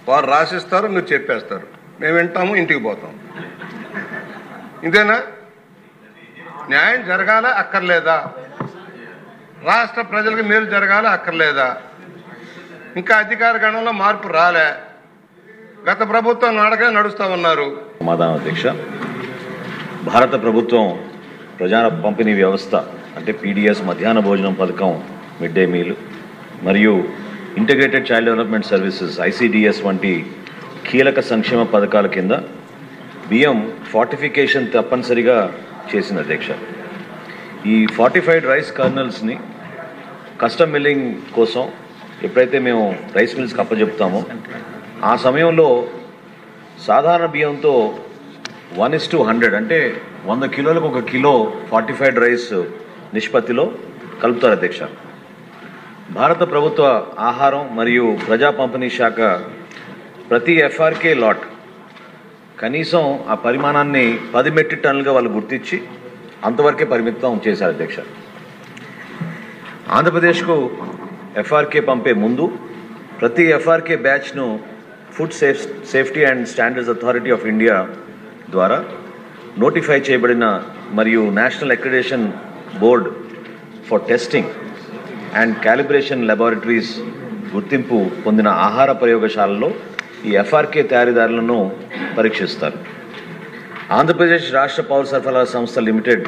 వారు రాసిస్తారు, మీరు చెప్పేస్తారు, మేము వింటాము, ఇంటికి పోతాం. ఇదేనా న్యాయం? జరగాలా అక్కర్లేదా? రాష్ట్ర ప్రజలకు మేలు జరగాలా అక్కర్లేదా? ఇంకా అధికార గణంలో మార్పు రాలే. గత ప్రభుత్వం నడకనే నడుస్తూ ఉన్నారు. సమాధానం అధ్యక్ష. భారత ప్రభుత్వం ప్రజా పంపిణీ వ్యవస్థ అంటే పీడిఎస్, మధ్యాహ్న భోజనం పథకం, మిడ్ డే మీల్ మరియు integrated child development services ICDS వంటి కీలక సంక్షేమ పథకాల కింద బియ్యం ఫార్టిఫికేషన్ తప్పనిసరిగా చేసింది అధ్యక్ష. ఈ ఫార్టిఫైడ్ రైస్ కర్నల్స్ని కస్టమ్ మిల్లింగ్ కోసం ఎప్పుడైతే మేము రైస్ మిల్స్కి అప్పచెప్తామో ఆ సమయంలో సాధారణ బియ్యంతో 1:100 అంటే 100 కిలోలకు 1 కిలో ఫార్టిఫైడ్ రైస్ నిష్పత్తిలో కలుపుతారు అధ్యక్ష. భారత ప్రభుత్వ ఆహారం మరియు ప్రజా పంపిణీ శాఖ ప్రతి ఎఫ్ఆర్కే లాట్ కనీసం ఆ పరిమాణాన్ని 10 మెట్రిక్ టన్నులుగా వాళ్ళు గుర్తించి అంతవరకే పరిమితం చేశారు అధ్యక్ష. ఆంధ్రప్రదేశ్కు ఎఫ్ఆర్కే పంపే ముందు ప్రతి ఎఫ్ఆర్కే బ్యాచ్ను Food Safety and Standards Authority of India ద్వారా నోటిఫై చేయబడిన మరియు National Accreditation Board for Testing and Calibration Laboratories గుర్తింపు పొందిన ఆహార ప్రయోగశాలలో ఈ ఎఫ్ఆర్కే తయారీదారులను పరీక్షిస్తారు. ఆంధ్రప్రదేశ్ రాష్ట్ర పౌర సరఫరాల సంస్థ లిమిటెడ్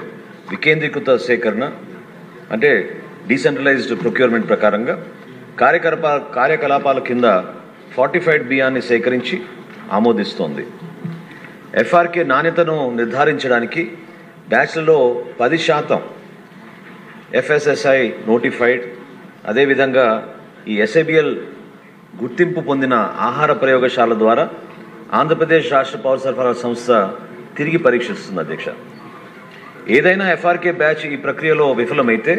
వికేంద్రీకృత సేకరణ అంటే డీసెంట్రలైజ్డ్ ప్రొక్యూర్మెంట్ ప్రకారంగా కార్యకలాపాల కింద ఫార్టిఫైడ్ బియ్యాన్ని సేకరించి ఆమోదిస్తోంది. ఎఫ్ఆర్కే నాణ్యతను నిర్ధారించడానికి బ్యాచ్లలో 10% ఎఫ్ఎస్ఎస్ఐ నోటిఫైడ్, అదేవిధంగా ఈ ఎస్ఏబిఎల్ గుర్తింపు పొందిన ఆహార ప్రయోగశాల ద్వారా ఆంధ్రప్రదేశ్ రాష్ట్ర పౌర సరఫరాల సంస్థ తిరిగి పరీక్షిస్తుంది అధ్యక్ష. ఏదైనా ఎఫ్ఆర్కే బ్యాచ్ ఈ ప్రక్రియలో విఫలమైతే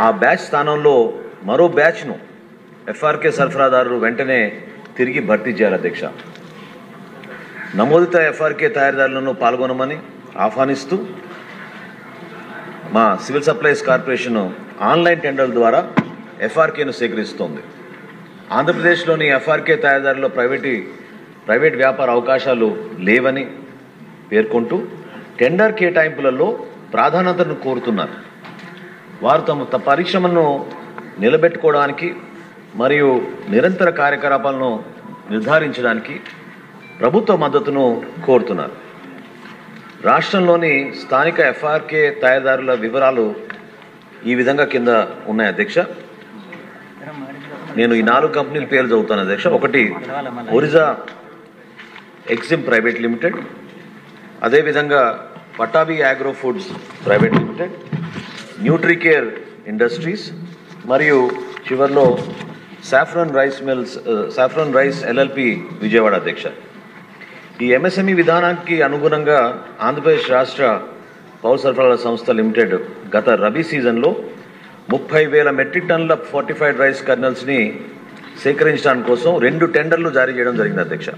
ఆ బ్యాచ్ స్థానంలో మరో బ్యాచ్ను ఎఫ్ఆర్కే సరఫరాదారులు వెంటనే తిరిగి భర్తీ చేయాలి అధ్యక్ష. నమోదిత ఎఫ్ఆర్కే తయారీదారులను పాల్గొనమని ఆహ్వానిస్తూ మా సివిల్ సప్లైస్ కార్పొరేషన్ ఆన్లైన్ టెండర్ల ద్వారా ఎఫ్ఆర్కేను సేకరిస్తోంది. ఆంధ్రప్రదేశ్లోని ఎఫ్ఆర్కే తయారీదారుల ప్రైవేట్ వ్యాపార అవకాశాలు లేవని పేర్కొంటూ టెండర్ కేటాయింపులలో ప్రాధాన్యతను కోరుతున్నారు. వారు తమ పరిశ్రమను నిలబెట్టుకోవడానికి మరియు నిరంతర కార్యకలాపాలను నిర్ధారించడానికి ప్రభుత్వ మద్దతును కోరుతున్నారు. రాష్ట్రంలోని స్థానిక ఎఫ్ఆర్కే తయారీదారుల వివరాలు ఈ విధంగా కింద ఉన్నాయి అధ్యక్ష. నేను ఈ 4 కంపెనీల పేర్లు చదువుతాను అధ్యక్ష. ఒకటి ఒరిజా ఎగ్జిమ్ ప్రైవేట్ లిమిటెడ్, అదేవిధంగా Pattabi Agro Foods Private Limited, Nutricare Industries మరియు చివరిలో సాఫ్రాన్ రైస్ ఎల్ఎల్పి విజయవాడ అధ్యక్ష. ఈ ఎంఎస్ఎంఈ విధానానికి అనుగుణంగా ఆంధ్రప్రదేశ్ రాష్ట్ర పౌర సరఫరాల సంస్థ లిమిటెడ్ గత రబీ సీజన్లో 30,000 మెట్రిక్ టన్నుల ఫార్టిఫైడ్ రైస్ కర్నల్స్ని సేకరించడానికి కోసం 2 టెండర్లు జారీ చేయడం జరిగింది అధ్యక్ష.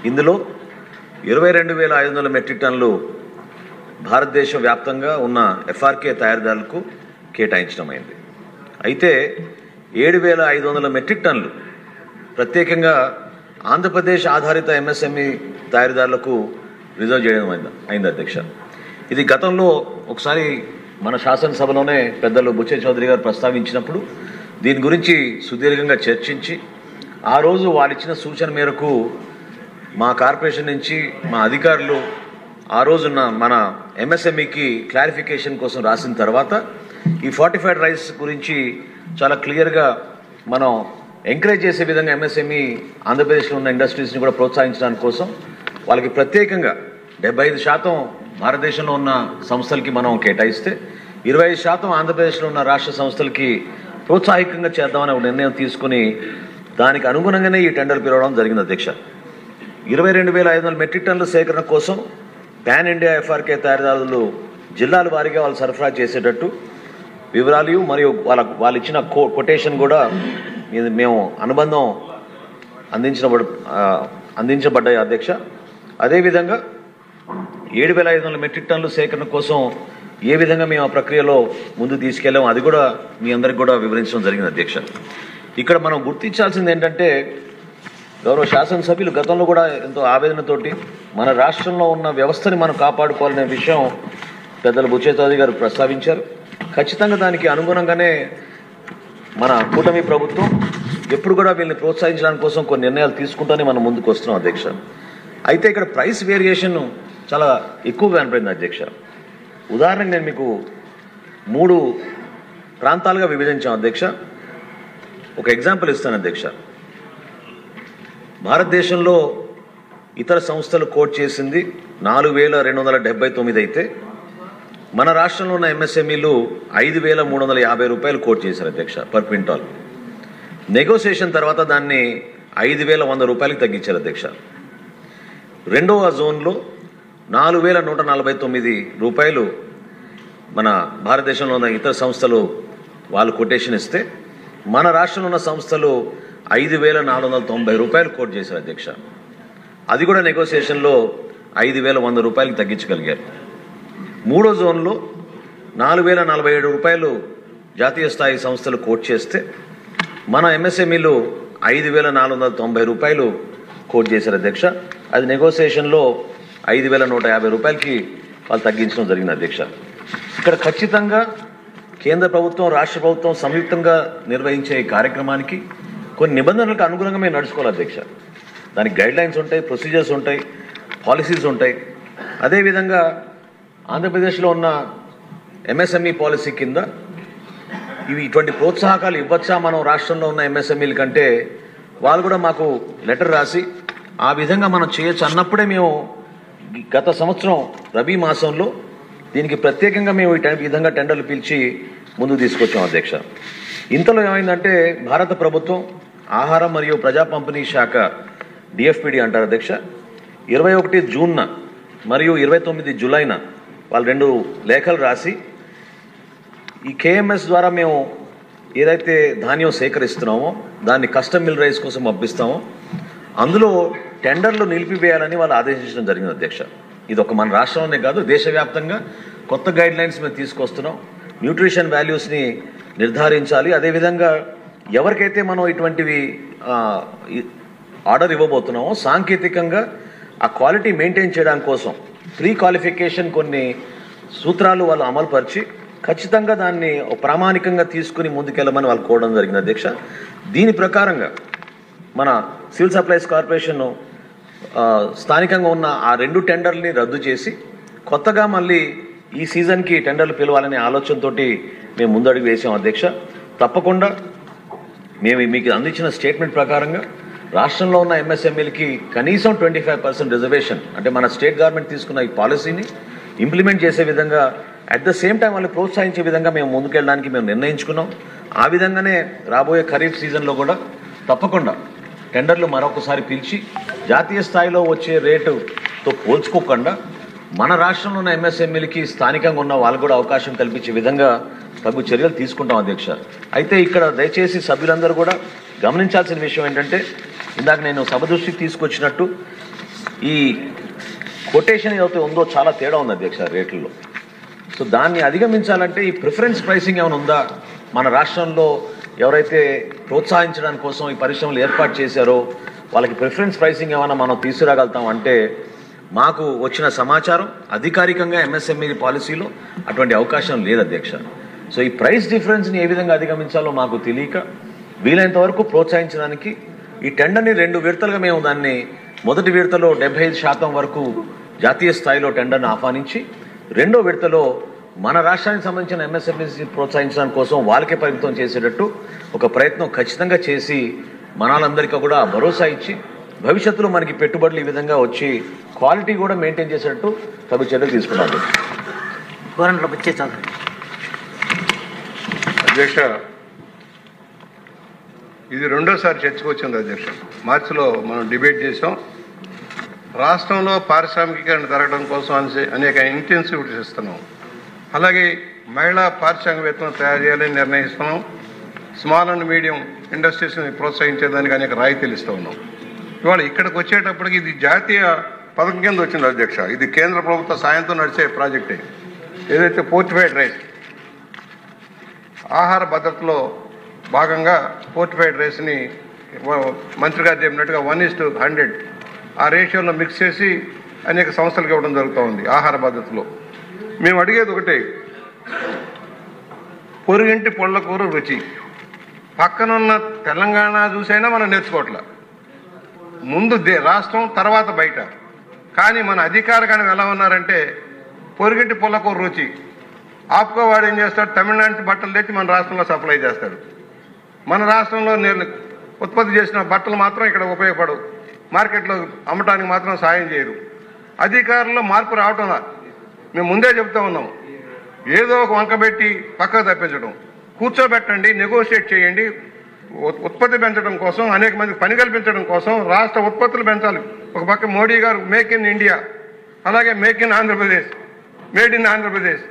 ఇందులో 22,500 మెట్రిక్ టన్నులు భారతదేశ వ్యాప్తంగా ఉన్న ఎఫ్ఆర్కే తయారీదారులకు కేటాయించడం అయింది. అయితే 7,500 మెట్రిక్ టన్నులు ప్రత్యేకంగా ఆంధ్రప్రదేశ్ ఆధారిత ఎంఎస్ఎంఈ తయారీదారులకు రిజర్వ్ చేయడం అయింది అధ్యక్ష. ఇది గతంలో ఒకసారి మన శాసనసభలోనే పెద్దలు బుచ్చే చౌదరి గారు ప్రస్తావించినప్పుడు దీని గురించి సుదీర్ఘంగా చర్చించి ఆ రోజు వారిచ్చిన సూచన మేరకు మా కార్పొరేషన్ నుంచి మా అధికారులు ఆ రోజున్న మన ఎంఎస్ఎంఈకి క్లారిఫికేషన్ కోసం రాసిన తర్వాత ఈ ఫార్టిఫైడ్ రైస్ గురించి చాలా క్లియర్గా మనం ఎంకరేజ్ చేసే విధంగా ఎంఎస్ఎంఈ ఆంధ్రప్రదేశ్లో ఉన్న ఇండస్ట్రీస్ని కూడా ప్రోత్సహించడానికి కోసం వాళ్ళకి ప్రత్యేకంగా 75% భారతదేశంలో ఉన్న సంస్థలకి మనం కేటాయిస్తే 25% ఆంధ్రప్రదేశ్లో ఉన్న రాష్ట్ర సంస్థలకి ప్రోత్సాహికంగా చేద్దామని ఒక నిర్ణయం తీసుకుని దానికి అనుగుణంగానే ఈ టెండర్ పిలవడం జరిగింది అధ్యక్ష. 22,500 మెట్రిక్ టన్నుల సేకరణ కోసం పాన్ ఇండియా ఎఫ్ఆర్కే తయారీదారులు జిల్లాల వారీగా వాళ్ళు సరఫరా చేసేటట్టు వివరాలు మరియు వాళ్ళు ఇచ్చిన కొటేషన్ కూడా మేము అనుబంధం అందించబడ్డాయి అధ్యక్ష. అదేవిధంగా 7,500 మెట్రిక్ టన్నుల సేకరణ కోసం ఏ విధంగా మేము ఆ ప్రక్రియలో ముందు తీసుకెళ్ళాము అది కూడా మీ అందరికి కూడా వివరించడం జరిగింది అధ్యక్ష. ఇక్కడ మనం గుర్తించాల్సింది ఏంటంటే గౌరవ శాసనసభ్యులు గతంలో కూడా ఎంతో ఆవేదనతోటి మన రాష్ట్రంలో ఉన్న వ్యవస్థని మనం కాపాడుకోవాలనే విషయం పెద్దలు బుచ్చేతోది గారు ప్రస్తావించారు. ఖచ్చితంగా దానికి అనుగుణంగానే మన కూటమి ప్రభుత్వం ఎప్పుడు కూడా వీళ్ళని ప్రోత్సహించడానికి కోసం కొన్ని నిర్ణయాలు తీసుకుంటూనే మనం ముందుకు వస్తున్నాం అధ్యక్ష. అయితే ఇక్కడ ప్రైస్ వేరియేషన్ చాలా ఎక్కువగా కనపడింది అధ్యక్ష. ఉదాహరణకు నేను మీకు 3 ప్రాంతాలుగా విభజించాం అధ్యక్ష. ఒక ఎగ్జాంపుల్ ఇస్తాను అధ్యక్ష. భారతదేశంలో ఇతర సంస్థలు కోట్ చేసింది 4,279 అయితే మన రాష్ట్రంలో ఉన్న ఎంఎస్ఎంఈలు 5,350 రూపాయలు కోట్ చేశారు అధ్యక్ష పర్ క్వింటాల్. నెగోసియేషన్ తర్వాత దాన్ని 5,100 రూపాయలకి తగ్గించారు అధ్యక్ష. రెండవ జోన్లో 4,149 రూపాయలు మన భారతదేశంలో ఉన్న ఇతర సంస్థలు వాళ్ళు కొటేషన్ ఇస్తే మన రాష్ట్రంలో ఉన్న సంస్థలు 5,490 రూపాయలు కోట్ చేశారు అధ్యక్ష. అది కూడా నెగోసియేషన్లో 5,100 రూపాయలకి తగ్గించగలిగారు. మూడో జోన్లో 4,047 రూపాయలు జాతీయ స్థాయి సంస్థలు కోట్ చేస్తే మన ఎంఎస్ఎంఈలు 5,490 రూపాయలు కోట్ చేశారు అధ్యక్ష. అది నెగోసియేషన్లో 5,150 రూపాయలకి వాళ్ళు తగ్గించడం జరిగింది అధ్యక్ష. ఇక్కడ ఖచ్చితంగా కేంద్ర ప్రభుత్వం రాష్ట్ర ప్రభుత్వం సంయుక్తంగా నిర్వహించే ఈ కార్యక్రమానికి కొన్ని నిబంధనలకు అనుగుణంగా మేము నడుచుకోవాలి అధ్యక్ష. దానికి గైడ్ లైన్స్ ఉంటాయి, ప్రొసీజర్స్ ఉంటాయి, పాలసీస్ ఉంటాయి. అదేవిధంగా ఆంధ్రప్రదేశ్లో ఉన్న ఎంఎస్ఎంఈ పాలసీ కింద ఇటువంటి ప్రోత్సాహకాలు ఇవ్వచ్చా మనం రాష్ట్రంలో ఉన్న ఎంఎస్ఎంఈల కంటే వాళ్ళు కూడా మాకు లెటర్ రాసి ఆ విధంగా మనం చేయొచ్చు అన్నప్పుడే మేము గత సంవత్సరం రబీ మాసంలో దీనికి ప్రత్యేకంగా మేము ఈ విధంగా టెండర్లు పిలిచి ముందుకు తీసుకొచ్చాం అధ్యక్ష. ఇంతలో ఏమైందంటే భారత ప్రభుత్వం ఆహారం మరియు ప్రజా పంపిణీ శాఖ డిఎఫ్పిడి అంటారు అధ్యక్ష 21 జూన్న మరియు 29 జూలైన వాళ్ళు 2 లేఖలు రాసి ఈ కేఎంఎస్ ద్వారా మేము ఏదైతే ధాన్యం సేకరిస్తున్నామో దాన్ని కస్టమ్ మిల్ రైస్ కోసం పంపిస్తామో అందులో టెండర్లు నిలిపివేయాలని వాళ్ళు ఆదేశించడం జరిగింది అధ్యక్ష. ఇది ఒక మన రాష్ట్రంలోనే కాదు దేశవ్యాప్తంగా కొత్త గైడ్ లైన్స్ మేము తీసుకొస్తున్నాం. న్యూట్రిషన్ వాల్యూస్ని నిర్ధారించాలి. అదేవిధంగా ఎవరికైతే మనం ఇటువంటివి ఆర్డర్ ఇవ్వబోతున్నామో సాంకేతికంగా ఆ క్వాలిటీ మెయింటైన్ చేయడానికి కోసం ప్రీ క్వాలిఫికేషన్ కొన్ని సూత్రాలు వాళ్ళు అమలుపరిచి ఖచ్చితంగా దాన్ని ప్రామాణికంగా తీసుకుని ముందుకెళ్ళమని వాళ్ళు కోరడం జరిగింది అధ్యక్ష. దీని ప్రకారంగా మన సివిల్ సప్లైస్ కార్పొరేషన్ స్థానికంగా ఉన్న ఆ 2 టెండర్లని రద్దు చేసి కొత్తగా మళ్ళీ ఈ సీజన్కి టెండర్లు పిలవాలనే ఆలోచనతో మేము ముందడుగు వేసాం అధ్యక్ష. తప్పకుండా మేము మీకు అందించిన స్టేట్మెంట్ ప్రకారంగా రాష్ట్రంలో ఉన్న ఎంఎస్ఎంఈలకి కనీసం 25% రిజర్వేషన్ అంటే మన స్టేట్ గవర్నమెంట్ తీసుకున్న ఈ పాలసీని ఇంప్లిమెంట్ చేసే విధంగా అట్ ద సేమ్ టైం వాళ్ళు ప్రోత్సహించే విధంగా మేము ముందుకెళ్ళడానికి మేము నిర్ణయించుకున్నాం. ఆ విధంగానే రాబోయే ఖరీఫ్ సీజన్లో కూడా తప్పకుండా టెండర్లు మరొకసారి పిలిచి జాతీయ స్థాయిలో వచ్చే రేటుతో పోల్చుకోకుండా మన రాష్ట్రంలో ఉన్న ఎంఎస్ఎంఈలకి స్థానికంగా ఉన్న వాళ్ళు కూడా అవకాశం కల్పించే విధంగా తగు చర్యలు తీసుకుంటాం అధ్యక్ష. అయితే ఇక్కడ దయచేసి సభ్యులందరూ కూడా గమనించాల్సిన విషయం ఏంటంటే ఇందాక నేను సభ దృష్టికి తీసుకొచ్చినట్టు ఈ కొటేషన్ ఏదైతే ఉందో చాలా తేడా ఉంది అధ్యక్ష రేట్లలో. సో దాన్ని అధిగమించాలంటే ఈ ప్రిఫరెన్స్ ప్రైసింగ్ ఏమైనా ఉందా మన రాష్ట్రంలో ఎవరైతే ప్రోత్సహించడానికి కోసం ఈ పరిశ్రమలు ఏర్పాటు చేశారో వాళ్ళకి ప్రిఫరెన్స్ ప్రైసింగ్ ఏమైనా మనం తీసుకురాగలుగుతాం అంటే మాకు వచ్చిన సమాచారం అధికారికంగా ఎంఎస్ఎంఈ పాలసీలో అటువంటి అవకాశం లేదు అధ్యక్ష. సో ఈ ప్రైస్ డిఫరెన్స్ని ఏ విధంగా అధిగమించాలో మాకు తెలియక వీలైనంత వరకు ప్రోత్సహించడానికి ఈ టెండర్ని 2 విడతలుగా మేము దాన్ని మొదటి విడతలో 75% వరకు జాతీయ స్థాయిలో టెండర్ను ఆహ్వానించి రెండో విడతలో మన రాష్ట్రానికి సంబంధించిన ఎంఎస్ఎంఈని ప్రోత్సహించడానికి కోసం వాళ్ళకే పరిమితం చేసేటట్టు ఒక ప్రయత్నం ఖచ్చితంగా చేసి మనాలందరికీ కూడా భరోసా ఇచ్చి భవిష్యత్తులో మనకి పెట్టుబడులు ఈ విధంగా వచ్చి క్వాలిటీ కూడా మెయింటైన్ చేసేటట్టు తగు చర్యలు తీసుకున్నాం. అధ్యక్ష ఇది రెండోసారి చర్చకు వచ్చింది అధ్యక్ష. మార్చిలో మనం డిబేట్ చేసాం. రాష్ట్రంలో పారిశ్రామికీకరణ జరగడం కోసం అనేక ఇంటెన్సివిటీస్ ఇస్తున్నాం. అలాగే మహిళా పారిశ్రామికవేత్తలను తయారు చేయాలని నిర్ణయిస్తున్నాం. స్మాల్ అండ్ మీడియం ఇండస్ట్రీస్ని ప్రోత్సహించేదానికి అనేక రాయితీలు ఇస్తూ ఉన్నాం. ఇవాళ ఇక్కడికి వచ్చేటప్పటికి ఇది జాతీయ పథకం కింద వచ్చింది అధ్యక్ష. ఇది కేంద్ర ప్రభుత్వ సాయంతో నడిచే ప్రాజెక్టే. ఏదైతే ఫోర్టిఫైడ్ రైస్ ఆహార భద్రతలో భాగంగా ఫోర్టిఫైడ్ రైస్ని మంత్రి గారు చెప్పినట్టుగా 1:100 ఆ రేషియోలో మిక్స్ చేసి అనేక సంస్థలకు ఇవ్వడం జరుగుతూ ఉంది ఆహార భద్రతలో. మేము అడిగేది ఒకటే, పొరుగింటి పొళ్ళకూర రుచి. పక్కనున్న తెలంగాణ చూసైనా మనం నేర్చుకోవట్లే. ముందు రాష్ట్రం, తర్వాత బయట. కానీ మన అధికార గణం ఎలా ఉన్నారంటే పొరుగింటి పొల్లకూర రుచి. ఆపుకోవాడు ఏం చేస్తాడు, తమిళనాడు నుంచి బట్టలు తెచ్చి మన రాష్ట్రంలో సప్లై చేస్తాడు. మన రాష్ట్రంలో ఉత్పత్తి చేసిన బట్టలు మాత్రం ఇక్కడ ఉపయోగపడవు, మార్కెట్లో అమ్మటానికి మాత్రం సాయం చేయరు. అధికారుల్లో మార్పు రావటంలా. మేము ముందే చెప్తా ఉన్నాం, ఏదో ఒక వంక పెట్టి పక్కకు తప్పించడం. కూర్చోబెట్టండి, నెగోషియేట్ చేయండి. ఉత్పత్తి పెంచడం కోసం, అనేక మందికి పని కల్పించడం కోసం రాష్ట్ర ఉత్పత్తులు పెంచాలి. ఒక పక్క మోడీ గారు మేక్ ఇన్ ఇండియా, అలాగే make in Andhra Pradesh, made in Andhra Pradesh,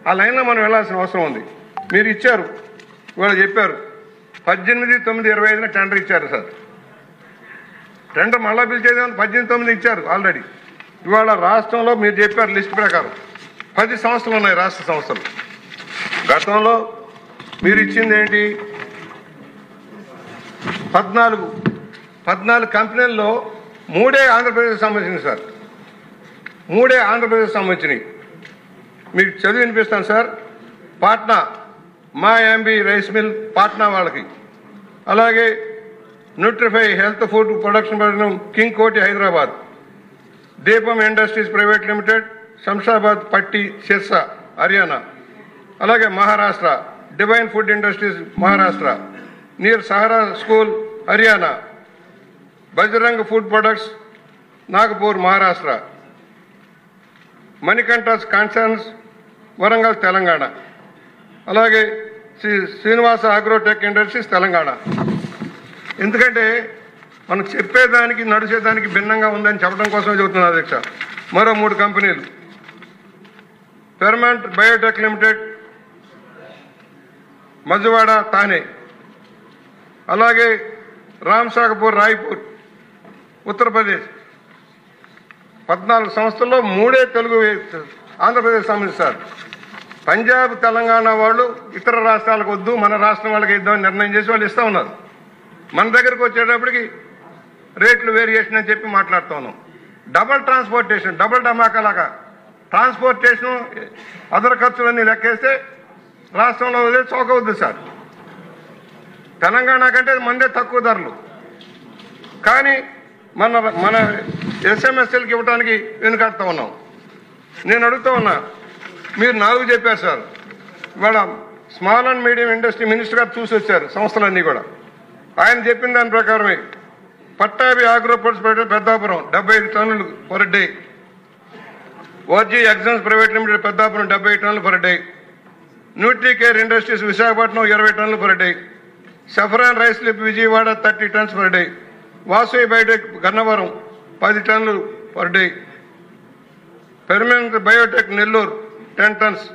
ఆ లైన్లో మనం వెళ్లాల్సిన అవసరం ఉంది. మీరు ఇచ్చారు, వాళ్ళు చెప్పారు 18/9/25 టెండర్ ఇచ్చారు సార్. టెండర్ మళ్ళా పిలిచేది 18/9 ఇచ్చారు ఆల్రెడీ. ఇవాళ రాష్ట్రంలో మీరు చెప్పారు లిస్ట్ ప్రకారం 10 సంస్థలు ఉన్నాయి, రాష్ట్ర సంస్థలు. గతంలో మీరు ఇచ్చింది ఏంటి, 14 కంపెనీల్లో 3 ఆంధ్రప్రదేశ్ సంబంధించినవి సార్. 3 ఆంధ్రప్రదేశ్ సంబంధించినవి. మీకు చదివి వినిపిస్తాను సార్. పాట్నా మా ఎంబీ రైస్ మిల్ పాట్నా వాళ్ళకి, అలాగే న్యూట్రిఫై హెల్త్ ఫుడ్ ప్రొడక్షన్ కింగ్ కోటి హైదరాబాద్, దీపం ఇండస్ట్రీస్ ప్రైవేట్ లిమిటెడ్ శంషాబాద్ పట్టి సిర్సా హర్యానా, అలాగే Maharashtra Divine Food Industries Maharashtra, near Sahara School Haryana, Bajrang Food Products Nagpur Maharashtra, Manikantas Concerns Warangal Telangana, అలాగే శ్రీనివాస అగ్రోటెక్ ఇండస్ట్రీస్ తెలంగాణ. ఎందుకంటే మనం చెప్పేదానికి నడిచేదానికి భిన్నంగా ఉందని చెప్పడం కోసమే చెబుతున్నారు అధ్యక్ష. మరో 3 కంపెనీలు, పెర్మంట్ బయోటెక్ లిమిటెడ్ మజువాడ తానే, అలాగే రామ్సాగపూర్ రాయ్పూర్ ఉత్తరప్రదేశ్. 14 సంస్థల్లో 3 తెలుగు ఆంధ్రప్రదేశ్ సంబంధించారు. పంజాబ్ తెలంగాణ వాళ్ళు ఇతర రాష్ట్రాలకు వద్దు, మన రాష్ట్రం వాళ్ళకి ఇద్దామని నిర్ణయం చేసి వాళ్ళు ఇస్తూ ఉన్నారు. మన దగ్గరకు వచ్చేటప్పటికి రేట్లు వేరియేషన్ అని చెప్పి మాట్లాడుతూ ఉన్నాం. డబల్ ట్రాన్స్పోర్టేషన్, డబల్ ధమాకాలాగా ట్రాన్స్పోర్టేషన్ అదర్ ఖర్చులన్నీ లెక్కేస్తే రాష్ట్రంలో చౌకవద్దు సార్. తెలంగాణ కంటే మందే తక్కువ ధరలు, కానీ మన ఎస్ఎంఎస్ఎల్కి ఇవ్వడానికి వెనుకాడుతూ ఉన్నాం. నేను అడుగుతూ ఉన్నా, మీరు 4 చెప్పారు సార్. ఇవాళ small and medium industry minister గారు చూసి వచ్చారు సంస్థలన్నీ కూడా. ఆయన చెప్పిన దాని ప్రకారమే పట్టాభి ఆగ్రో ప్రొడక్ట్స్ పెద్దాపురం 75 టన్నులు per day, OG Exims Private Limited Peddapuram 75 టన్నులు per day, Nutri Care Industries Visakhapatnam 20 టన్నులు పర్ డే, సఫరాన్ రైస్ లిప్ Vijayawada 30 tons per day, Vasavi Biotech Gannavaram 10 టన్నులు per day, permanent biotech Nellore 10 tons,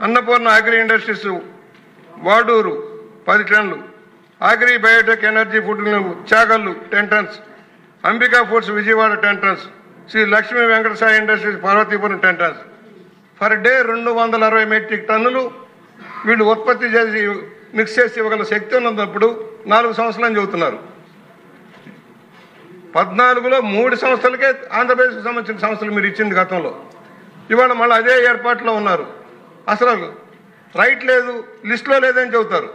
Annapurna Agri Industries Vaduru 10 టన్నులు, Agri Biotech Energy Food Chagallu 10 tons, Ambika Foods Vijayawada 10 tons, Sri Lakshmi Venkatasai Industries Parvathipuram 10 tons. Per day 260 metric టన్నులు వీళ్ళు ఉత్పత్తి చేసి mix చేసి ఇవ్వగల శక్తి ఉన్నప్పుడు 4 సంవత్సరాలని చెబుతున్నారు. 14లో 3 సంస్థలకే ఆంధ్రప్రదేశ్కి సంబంధించిన సంస్థలు మీరు ఇచ్చింది గతంలో. ఇవాళ మళ్ళీ అదే ఏర్పాట్లో ఉన్నారు. అసలు రైట్ లేదు, లిస్టులో లేదని చెబుతారు.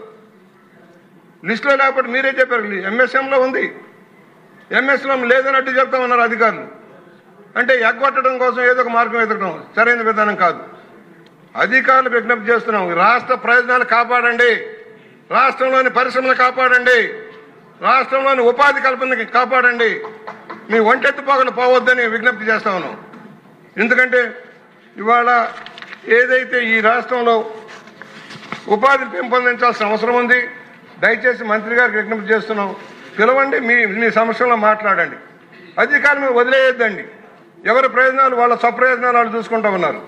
లిస్టులో లేకపోతే మీరే చెప్పారు ఎంఎస్ఎంలో ఉంది, ఎంఎస్లో లేదని అడ్డు చెప్తా ఉన్నారు అధికారులు. అంటే ఎగ్గొట్టడం కోసం ఏదో ఒక మార్గం ఎదగడం సరైన విధానం కాదు. అధికారులు విజ్ఞప్తి చేస్తున్నాం, రాష్ట్ర ప్రయోజనాలు కాపాడండి, రాష్ట్రంలోని పరిశ్రమలు కాపాడండి, రాష్ట్రంలోని ఉపాధి కల్పనకి కాపాడండి, మీ ఒంటెత్తుపోగలు పోవద్దని విజ్ఞప్తి చేస్తా ఉన్నాం. ఎందుకంటే ఇవాళ ఏదైతే ఈ రాష్ట్రంలో ఉపాధి పెంపొందించాల్సిన అవసరం ఉంది, దయచేసి మంత్రి గారికి విజ్ఞప్తి చేస్తున్నాం, పిలవండి, మీ సమస్యల్లో మాట్లాడండి. అధికారులు వదిలేయొద్దండి. ఎవరి ప్రయోజనాలు వాళ్ళ స్వప్రయోజనాలు వాళ్ళు చూసుకుంటూ ఉన్నారు.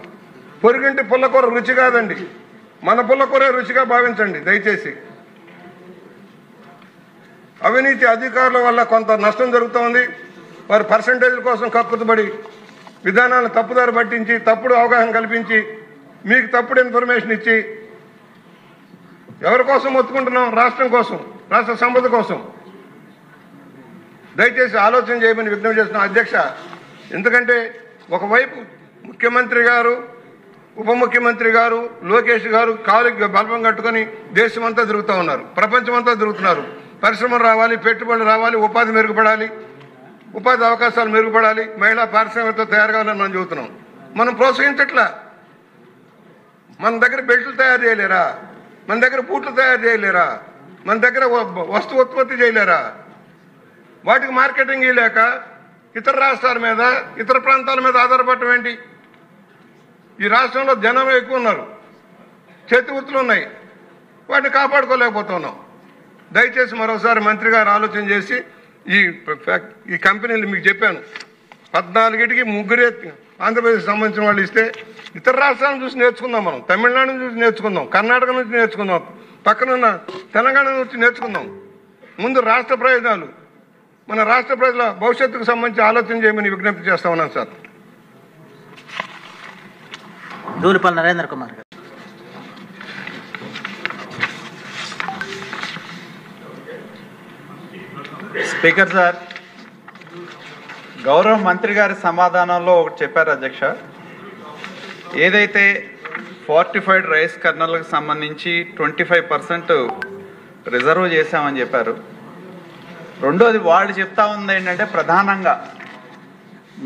పొరుగింటి పుల్లకూర రుచి కాదండి, మన పుల్లకూరే రుచిగా భావించండి దయచేసి. అవినీతి అధికారుల వల్ల కొంత నష్టం జరుగుతోంది. వారి పర్సంటేజ్ల కోసం కక్కుతుబడి విధానాలను తప్పుదారి పట్టించి, తప్పుడు అవగాహన కల్పించి, మీకు తప్పుడు ఇన్ఫర్మేషన్ ఇచ్చి, ఎవరి కోసం ఒత్తుకుంటున్నాం? రాష్ట్రం కోసం, రాష్ట్ర సంపద కోసం. దయచేసి ఆలోచన చేయమని విజ్ఞప్తి చేస్తున్నాం అధ్యక్ష. ఎందుకంటే ఒకవైపు ముఖ్యమంత్రి గారు, ఉప ముఖ్యమంత్రి గారు, లోకేష్ గారు కాలుకి బల్బం కట్టుకొని దేశమంతా తిరుగుతూ ఉన్నారు, ప్రపంచమంతా తిరుగుతున్నారు. పరిశ్రమలు రావాలి, పెట్టుబడులు రావాలి, ఉపాధి మెరుగుపడాలి, ఉపాధి అవకాశాలు మెరుగుపడాలి, మహిళా పారిశ్రామికతో తయారు కావాలని మనం చెబుతున్నాం. మనం ప్రోత్సహించట్లా. మన దగ్గర బెల్ట్లు తయారు చేయలేరా? మన దగ్గర బూట్లు తయారు చేయలేరా? మన దగ్గర వస్తు ఉత్పత్తి చేయలేరా? వాటికి మార్కెటింగ్ లేక ఇతర రాష్ట్రాల మీద, ఇతర ప్రాంతాల మీద ఆధారపడటం ఏంటి? ఈ రాష్ట్రంలో జనం ఎక్కువ ఉన్నారు, చేతి వృత్తులు ఉన్నాయి, వాటిని కాపాడుకోలేకపోతున్నాం. దయచేసి మరోసారి మంత్రి గారు ఆలోచన చేసి ఈ కంపెనీలు మీకు చెప్పాను 14కి ముగ్గురే ఆంధ్రప్రదేశ్ సంబంధించిన వాళ్ళు ఇస్తే ఇతర రాష్ట్రాలను చూసి నేర్చుకుందాం. మనం తమిళనాడు నుంచి నేర్చుకుందాం, కర్ణాటక నుంచి నేర్చుకుందాం, పక్కనున్న తెలంగాణ నుంచి నేర్చుకుందాం. ముందు రాష్ట్ర ప్రయోజనాలు, మన రాష్ట్ర ప్రజల భవిష్యత్తుకు సంబంధించి ఆలోచన చేయమని విజ్ఞప్తి చేస్తా ఉన్నాను సార్. దూలిపల్లి నరేంద్ర కుమార్ గారు. స్పీకర్ సార్, గౌరవ మంత్రి గారి సమాధానంలో ఒకటి చెప్పారు అధ్యక్ష. ఏదైతే ఫోర్టిఫైడ్ రైస్ కర్నల్కి సంబంధించి 25% రిజర్వ్ చేశామని చెప్పారు. రెండోది వాళ్ళు చెప్తా ఉంది ఏంటంటే ప్రధానంగా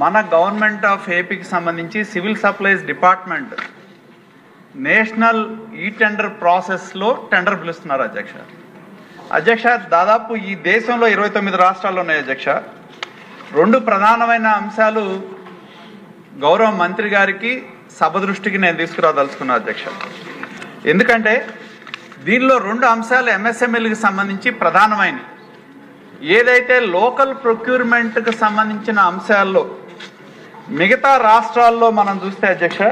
మన గవర్నమెంట్ ఆఫ్ ఏపీకి సంబంధించి సివిల్ సప్లైస్ డిపార్ట్మెంట్ నేషనల్ ఈ టెండర్ ప్రాసెస్లో టెండర్ పిలుస్తున్నారు అధ్యక్ష. అధ్యక్ష, దాదాపు ఈ దేశంలో 29 రాష్ట్రాలు ఉన్నాయి అధ్యక్ష. 2 ప్రధానమైన అంశాలు గౌరవ మంత్రి గారికి సభ దృష్టికి నేను తీసుకురాదలుచుకున్నా అధ్యక్ష. ఎందుకంటే దీనిలో 2 అంశాలు ఎంఎస్ఎంఈలకు సంబంధించి ప్రధానమైనవి. ఏదైతే లోకల్ ప్రొక్యూర్మెంట్కి సంబంధించిన అంశాల్లో మిగతా రాష్ట్రాల్లో మనం చూస్తే అధ్యక్ష,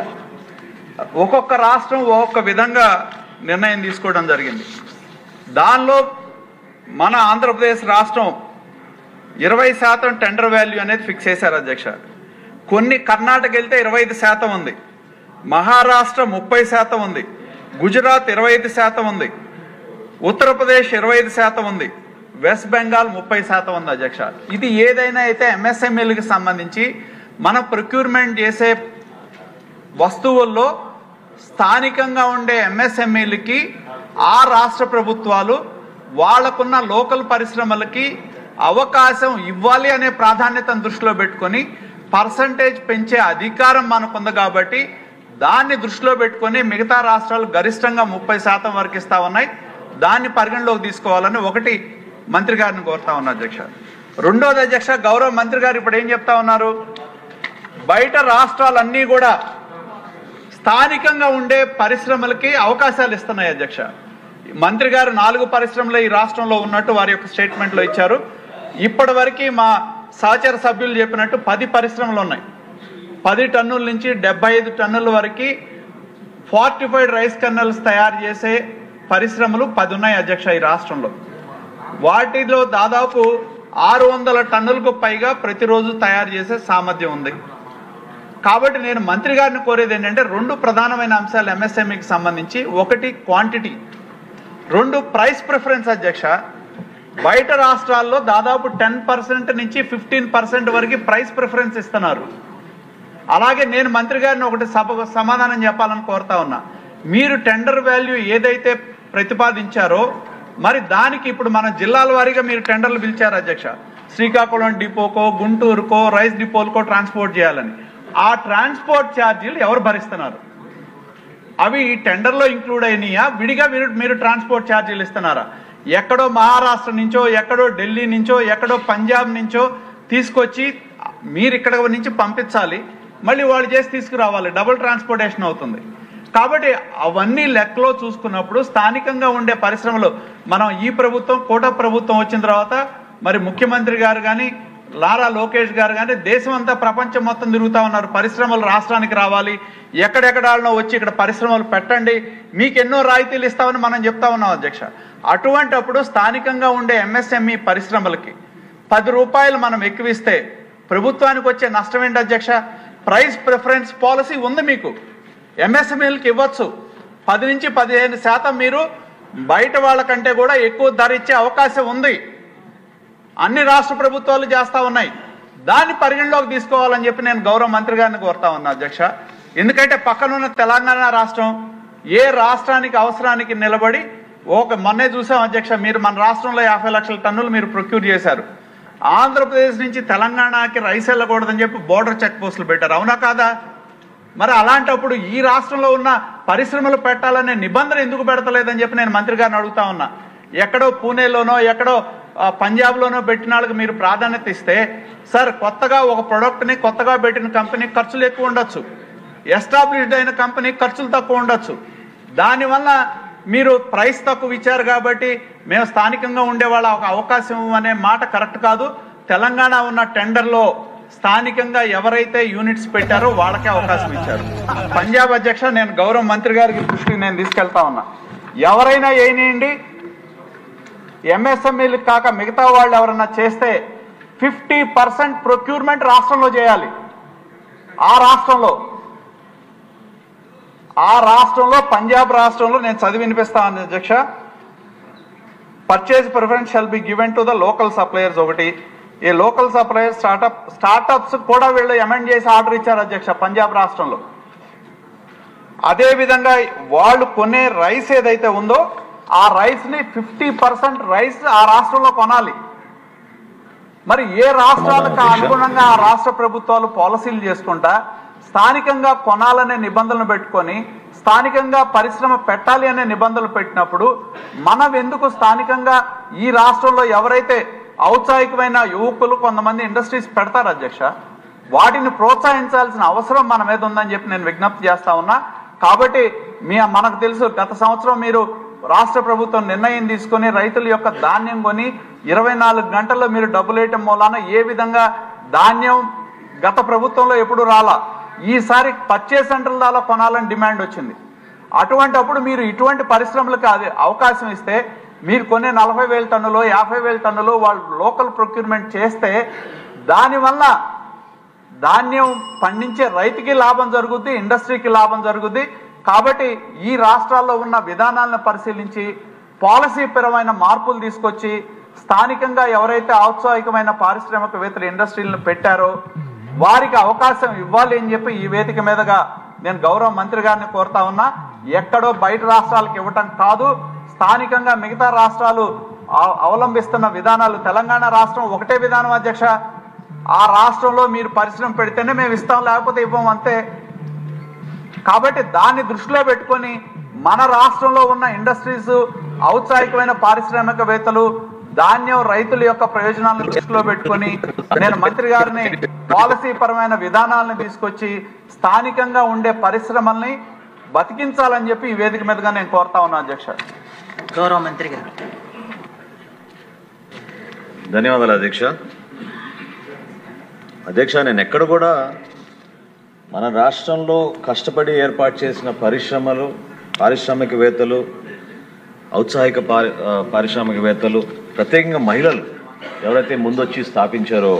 ఒక్కొక్క రాష్ట్రం ఒక్కొక్క విధంగా నిర్ణయం తీసుకోవడం జరిగింది. దానిలో మన ఆంధ్రప్రదేశ్ రాష్ట్రం 20% టెండర్ వాల్యూ అనేది ఫిక్స్ చేశారు అధ్యక్ష. కొన్ని కర్ణాటక వెళ్తే 25% ఉంది, మహారాష్ట్ర 30% ఉంది, గుజరాత్ 25% ఉంది, ఉత్తరప్రదేశ్ 25% ఉంది, వెస్ట్ బెంగాల్ 30% ఉంది అధ్యక్ష. ఇది ఏదైనా అయితే ఎంఎస్ఎంఈలకు సంబంధించి మనం ప్రొక్యూర్మెంట్ చేసే వస్తువుల్లో స్థానికంగా ఉండే ఎంఎస్ఎంఈలకి ఆ రాష్ట్ర ప్రభుత్వాలు వాళ్లకున్న లోకల్ పరిశ్రమలకి అవకాశం ఇవ్వాలి అనే ప్రాధాన్యతను దృష్టిలో పెట్టుకొని పర్సంటేజ్ పెంచే అధికారం మనకుంది. కాబట్టి దాన్ని దృష్టిలో పెట్టుకొని మిగతా రాష్ట్రాలు గరిష్టంగా 30% వరకు ఇస్తా ఉన్నాయి. దాన్ని పరిగణలోకి తీసుకోవాలని ఒకటి మంత్రి గారిని కోరుతా ఉన్నా అధ్యక్ష. రెండోది అధ్యక్ష, గౌరవ మంత్రి గారు ఇప్పుడు ఏం చెప్తా ఉన్నారు, బయట రాష్ట్రాలన్నీ కూడా స్థానికంగా ఉండే పరిశ్రమలకి అవకాశాలు ఇస్తున్నాయి అధ్యక్ష. మంత్రి గారు 4 పరిశ్రమలు ఈ రాష్ట్రంలో ఉన్నట్టు వారి యొక్క స్టేట్మెంట్లో ఇచ్చారు. ఇప్పటి వరకు మా సహచర సభ్యులు చెప్పినట్టు 10 పరిశ్రమలు ఉన్నాయి. 10 టన్నుల నుంచి 75 టన్నుల వరకు ఫోర్టిఫైడ్ రైస్ కర్నల్స్ తయారు చేసే పరిశ్రమలు 10 ఉన్నాయి అధ్యక్ష ఈ రాష్ట్రంలో. వాటిలో దాదాపు 600 టన్నులకు పైగా ప్రతిరోజు తయారు చేసే సామర్థ్యం ఉంది. కాబట్టి నేను మంత్రి గారిని కోరేది ఏంటంటే 2 ప్రధానమైన అంశాలు ఎంఎస్ఎంఈకి సంబంధించి. ఒకటి క్వాంటిటీ, 2 ప్రైస్ ప్రిఫరెన్స్ అధ్యక్ష. బయట రాష్ట్రాల్లో దాదాపు 10% నుంచి 15% వరకు ప్రైస్ ప్రిఫరెన్స్ ఇస్తున్నారు. అలాగే నేను మంత్రి గారిని ఒకటి సమాధానం చెప్పాలని కోరుతా ఉన్నా. మీరు టెండర్ వాల్యూ ఏదైతే ప్రతిపాదించారో మరి దానికి ఇప్పుడు మన జిల్లాల వారీగా మీరు టెండర్లు పిలిచారు అధ్యక్ష. శ్రీకాకుళం డిపోకో, గుంటూరుకో, రైస్ డిపోలకో ట్రాన్స్పోర్ట్ చేయాలని. ఆ ట్రాన్స్పోర్ట్ ఛార్జీలు ఎవరు భరిస్తున్నారు? అవి ఈ టెండర్లో ఇంక్లూడ్ అయినాయా, విడిగా మీరు ట్రాన్స్పోర్ట్ ఛార్జీలు ఇస్తున్నారా? ఎక్కడో మహారాష్ట్ర నుంచో, ఎక్కడో ఢిల్లీ నుంచో, ఎక్కడో పంజాబ్ నుంచో తీసుకొచ్చి మీరు ఇక్కడ నుంచి పంపించాలి, మళ్ళీ వాళ్ళు చేసి తీసుకురావాలి, డబుల్ ట్రాన్స్పోర్టేషన్ అవుతుంది. కాబట్టి అవన్నీ లెక్కలో చూసుకున్నప్పుడు స్థానికంగా ఉండే పరిశ్రమలు మనం ఈ ప్రభుత్వం కోట ప్రభుత్వం వచ్చిన తర్వాత మరి ముఖ్యమంత్రి గారు కానీ నారా లోకేష్ గారు కానీ దేశం అంతా ప్రపంచం మొత్తం తిరుగుతూ ఉన్నారు. పరిశ్రమలు రాష్ట్రానికి రావాలి, ఎక్కడెక్కడాళ్ళనో వచ్చి ఇక్కడ పరిశ్రమలు పెట్టండి, మీకు ఎన్నో రాయితీలు ఇస్తామని మనం చెప్తా ఉన్నాం అధ్యక్ష. అటువంటప్పుడు స్థానికంగా ఉండే ఎంఎస్ఎంఈ పరిశ్రమలకి 10 రూపాయలు మనం ఎక్కువిస్తే ప్రభుత్వానికి వచ్చే నష్టం ఏంటి అధ్యక్ష? ప్రైస్ ప్రిఫరెన్స్ పాలసీ ఉంది మీకు, ఎంఎస్ఎంఈలకు ఇవ్వచ్చు. 10 నుంచి 15% మీరు బయట వాళ్ళకంటే కూడా ఎక్కువ ధర ఇచ్చే అవకాశం ఉంది. అన్ని రాష్ట్ర ప్రభుత్వాలు చేస్తూ ఉన్నాయి. దాన్ని పరిగణలోకి తీసుకోవాలని చెప్పి నేను గౌరవ మంత్రి గారిని కోరుతా ఉన్నా అధ్యక్ష. ఎందుకంటే పక్కనున్న తెలంగాణ రాష్ట్రం ఏ రాష్ట్రానికి అవసరానికి నిలబడి మొన్నే చూసాం అధ్యక్ష, మీరు మన రాష్ట్రంలో 50 లక్షల టన్నులు మీరు ప్రొక్యూర్ చేశారు. ఆంధ్రప్రదేశ్ నుంచి తెలంగాణకి రైస్ వెళ్ళకూడదని చెప్పి బోర్డర్ చెక్ పోస్టులు పెట్టారు, అవునా కాదా? మరి అలాంటప్పుడు ఈ రాష్ట్రంలో ఉన్న పరిశ్రమలు పెట్టాలనే నిబంధన ఎందుకు పెడతలేదని చెప్పి నేను మంత్రి గారిని అడుగుతా ఉన్నా. ఎక్కడో పూణేలోనో ఎక్కడో పంజాబ్లోనో పెట్టిన వాళ్ళకి మీరు ప్రాధాన్యత ఇస్తే, సార్ కొత్తగా ఒక ప్రొడక్ట్ని కొత్తగా పెట్టిన కంపెనీ ఖర్చులు ఎక్కువ ఉండొచ్చు, ఎస్టాబ్లిష్డ్ అయిన కంపెనీ ఖర్చులు తక్కువ ఉండొచ్చు. దానివల్ల మీరు ప్రైస్ తక్కువ ఇచ్చారు కాబట్టి మేము స్థానికంగా ఉండేవాళ్ళ ఒక అవకాశం అనే మాట కరెక్ట్ కాదు. తెలంగాణ ఉన్న టెండర్లో స్థానికంగా ఎవరైతే యూనిట్స్ పెట్టారో వాళ్ళకే అవకాశం ఇచ్చారు. పంజాబ్ అధ్యక్ష, నేను గౌరవ మంత్రి గారికి దృష్టికి నేను తీసుకెళ్తా ఉన్నా, ఎవరైనా ఏనియండి ఎంఎస్ఎంఈలు కాక మిగతా వాళ్ళు ఎవరన్నా చేస్తే 50% ప్రొక్యూర్మెంట్ రాష్ట్రంలో చేయాలి. ఆ రాష్ట్రంలో పంజాబ్ రాష్ట్రంలో నేను చదివి వినిపిస్తాను అధ్యక్ష. Purchase preference shall be given to the local suppliers. ఒకటి, ఈ లోకల్ సప్లయర్ స్టార్టప్స్ కూడా వీళ్ళు అమెండ్ చేసి ఆర్డర్ ఇచ్చారు అధ్యక్ష పంజాబ్ రాష్ట్రంలో. అదేవిధంగా వాళ్ళు కొనే రైస్ ఏదైతే ఉందో ఆ రైస్ని 50% రైస్ ఆ రాష్ట్రంలో కొనాలి. మరి ఏ రాష్ట్రాలకు అనుగుణంగా ఆ రాష్ట్ర ప్రభుత్వాలు పాలసీలు చేసుకుంటా స్థానికంగా కొనాలనే నిబంధనలు పెట్టుకొని స్థానికంగా పరిశ్రమ పెట్టాలి అనే నిబంధనలు పెట్టినప్పుడు మనం ఎందుకు స్థానికంగా ఈ రాష్ట్రంలో ఎవరైతే ఔత్సాహికమైన యువకులు కొంతమంది ఇండస్ట్రీస్ పెడతారు అధ్యక్ష, వాటిని ప్రోత్సహించాల్సిన అవసరం మన మీద ఉందని చెప్పి నేను విజ్ఞప్తి చేస్తా ఉన్నా. కాబట్టి మనకు తెలుసు, గత సంవత్సరం మీరు రాష్ట్ర ప్రభుత్వం నిర్ణయం తీసుకొని రైతుల యొక్క ధాన్యం కొని 24 గంటల్లో మీరు డబ్బులు వేయటం మూలాన ఏ విధంగా ధాన్యం గత ప్రభుత్వంలో ఎప్పుడు రాలా, ఈసారి పర్చేస్ సెంటర్ల ద్వారా కొనాలని డిమాండ్ వచ్చింది. అటువంటప్పుడు మీరు ఇటువంటి పరిశ్రమలకు అవకాశం ఇస్తే మీరు కొనే 40,000 టన్నులు 50,000 టన్నులు వాళ్ళు లోకల్ ప్రొక్యూర్మెంట్ చేస్తే దానివల్ల ధాన్యం పండించే రైతుకి లాభం జరుగుద్ది, ఇండస్ట్రీకి లాభం జరుగుద్ది. కాబట్టి ఈ రాష్ట్రాల్లో ఉన్న విధానాలను పరిశీలించి పాలసీపరమైన మార్పులు తీసుకొచ్చి స్థానికంగా ఎవరైతే ఔత్సాహికమైన పారిశ్రామికవేత్తలు ఇండస్ట్రీలను పెట్టారో వారికి అవకాశం ఇవ్వాలి అని చెప్పి ఈ వేదిక మీదుగా నేను గౌరవ మంత్రి గారిని కోరుతా ఉన్నా. ఎక్కడో బయట రాష్ట్రాలకు ఇవ్వటం కాదు, స్థానికంగా మిగతా రాష్ట్రాలు అవలంబిస్తున్న విధానాలు. తెలంగాణ రాష్ట్రం ఒకటే విధానం అధ్యక్ష, ఆ రాష్ట్రంలో మీరు పరిశ్రమ పెడితేనే మేము ఇస్తాం, లేకపోతే ఇవ్వం అంతే. కాబట్టి దాన్ని దృష్టిలో పెట్టుకొని మన రాష్ట్రంలో ఉన్న ఇండస్ట్రీస్ ఔత్సాహికమైన పారిశ్రామికవేత్తలు ధాన్యం రైతుల యొక్క ప్రయోజనాలను దృష్టిలో పెట్టుకొని నేను మంత్రి గారిని పాలసీ పరమైన విధానాలను తీసుకొచ్చి స్థానికంగా ఉండే పరిశ్రమల్ని బతికించాలని చెప్పి ఈ వేదిక మీదుగా నేను కోరుతా ఉన్నా అధ్యక్ష. గౌరవ మంత్రి గారు. ధన్యవాదాలు అధ్యక్ష. అధ్యక్ష, నేను ఎక్కడ కూడా మన రాష్ట్రంలో కష్టపడి ఏర్పాటు చేసిన పరిశ్రమలు, పారిశ్రామికవేత్తలు, ఔత్సాహిక పారిశ్రామికవేత్తలు, ప్రత్యేకంగా మహిళలు ఎవరైతే ముందొచ్చి స్థాపించారో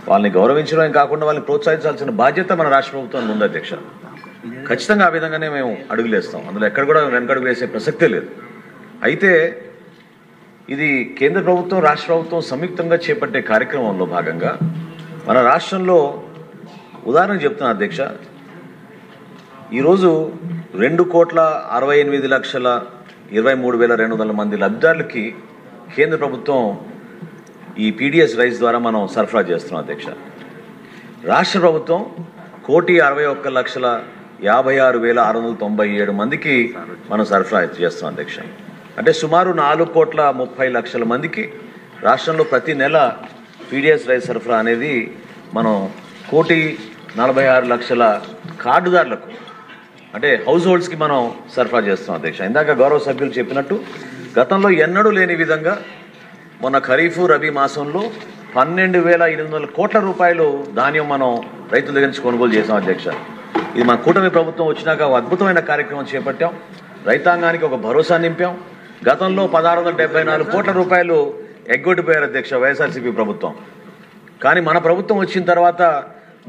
వాళ్ళని గౌరవించడమే కాకుండా వాళ్ళని ప్రోత్సహించాల్సిన బాధ్యత మన రాష్ట్ర ప్రభుత్వం ఉంది అధ్యక్ష. ఖచ్చితంగా ఆ విధంగానే మేము అడుగులేస్తాం, అందులో ఎక్కడ కూడా వెనకడుగు వేసే ప్రసక్తే లేదు. అయితే ఇది కేంద్ర ప్రభుత్వం రాష్ట్ర ప్రభుత్వం సంయుక్తంగా చేపట్టే కార్యక్రమంలో భాగంగా మన రాష్ట్రంలో ఉదాహరణకు చెప్తున్నా అధ్యక్ష, ఈరోజు 2,68,23,200 మంది లబ్ధిదారులకి కేంద్ర ప్రభుత్వం ఈ పీడిఎస్ రైస్ ద్వారా మనం సరఫరా చేస్తున్నాం అధ్యక్ష. రాష్ట్ర ప్రభుత్వం 1,61,56,697 మందికి మనం సరఫరా చేస్తున్నాం అధ్యక్ష. అంటే సుమారు 4,30,00,000 మందికి రాష్ట్రంలో ప్రతి నెల పీడిఎస్ రైస్ సరఫరా అనేది మనం 1,46,00,000 కార్డుదారులకు అంటే హౌస్ హోల్డ్స్కి మనం సరఫరా చేస్తున్నాం అధ్యక్ష. ఇందాక గౌరవ సభ్యులు చెప్పినట్టు గతంలో ఎన్నడూ లేని విధంగా మొన్న ఖరీఫ్ రబీ మాసంలో 12,800 కోట్ల రూపాయలు ధాన్యం మనం రైతుల దగ్గర నుంచి కొనుగోలు చేసాం అధ్యక్ష. ఇది మన కూటమి ప్రభుత్వం వచ్చినాక ఒక అద్భుతమైన కార్యక్రమం చేపట్టాం, రైతాంగానికి ఒక భరోసా నింపాం. గతంలో 1,674 కోట్ల రూపాయలు ఎగ్గొట్టిపోయారు అధ్యక్ష వైఎస్ఆర్సీపీ ప్రభుత్వం. కానీ మన ప్రభుత్వం వచ్చిన తర్వాత